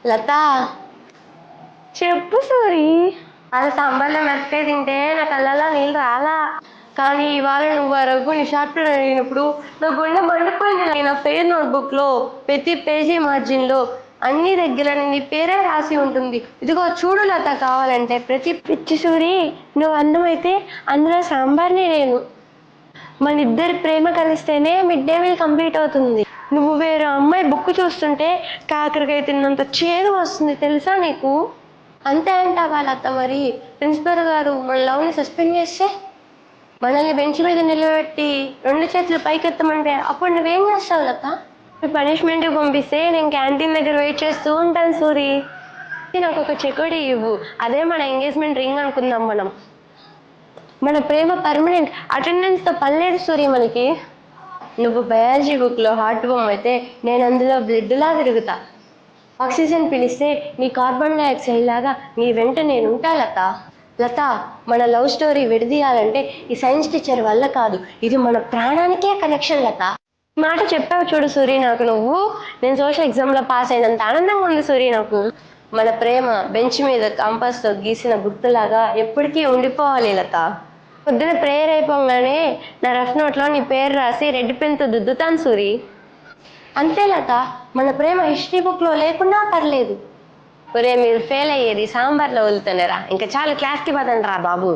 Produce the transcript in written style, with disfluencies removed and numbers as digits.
లత, చెప్పు సూరి. అలా సాంబార్లో మిరపకాయ తింటే నా కళ్ళలో నీళ్ళు రాలా. కానీ ఇవాళ నువ్వు ఆ రఘుని షార్ట్లో అడిగినప్పుడు నా గుండె మండిపోయింది. నా పేరు నోట్బుక్లో ప్రతి పేజీ మార్జిన్లో అన్ని దగ్గర నీ పేరే రాసి ఉంటుంది. ఇదిగో చూడు లత, కావాలంటే ప్రతి పిచ్చి సూరి, నువ్వు అందమైతే అందులో సాంబార్ని నేను. మన ఇద్దరి ప్రేమ కలిస్తేనే మిడ్ డే మీల్ కంప్లీట్ అవుతుంది. నువ్వు వేరే అమ్మాయి బుక్ చూస్తుంటే కాకరకాయ తిన్నంత చేదు వస్తుంది, తెలుసా నీకు? అంతే అంటావా లత? మరి ప్రిన్సిపల్ గారు మన లవ్ని సస్పెండ్ చేస్తే, మనల్ని బెంచ్ మీద నిలబెట్టి 2 చేతులు పైకెత్తమంటే అప్పుడు నువ్వేం చేస్తావు లత? పనిష్మెంట్ పంపిస్తే నేను క్యాంటీన్ దగ్గర వెయిట్ చేస్తూ ఉంటాను సూరి. నాకు ఒక చెకోడి ఇవ్వు, అదే మన ఎంగేజ్మెంట్ రింగ్ అనుకుందాం మనం. మన ప్రేమ పర్మనెంట్, అటెండెన్స్తో పనిలేదు సూరి మనకి. నువ్వు బయాలజీ బుక్లో హార్ట్ బొమ్మ అయితే నేను అందులో బ్లడ్లా తిరుగుతా. ఆక్సిజన్ పిలిస్తే నీ కార్బన్ డైఆక్సైడ్ లాగా నీ వెంట నేను ఉంటా లత. లత, మన లవ్ స్టోరీ విడదీయాలంటే ఈ సైన్స్ టీచర్ వల్ల కాదు, ఇది మన ప్రాణానికే కనెక్షన్ లత. మాట చెప్పావు చూడు సూరి నాకు నువ్వు. నేను సోషల్ ఎగ్జామ్లో పాస్ అయినంత ఆనందంగా ఉంది సూరి నాకు. మన ప్రేమ బెంచ్ మీద కంపాస్తో గీసిన గుర్తులాగా ఎప్పటికీ ఉండిపోవాలి లత. పొద్దున ప్రేయర్ అయిపోగానే నా రఫ్ నోట్లో నీ పేరు రాసి రెడ్ పెన్తో దుద్దుతాను సూరి. అంతే లత, మన ప్రేమ హిస్టరీ బుక్లో లేకున్నా పర్లేదు. ఒరే, మీరు ఫెయిల్ అయ్యేది సాంబార్లో వదులుతున్నారా? ఇంకా చాలు, క్లాస్కి పదండి రా బాబు.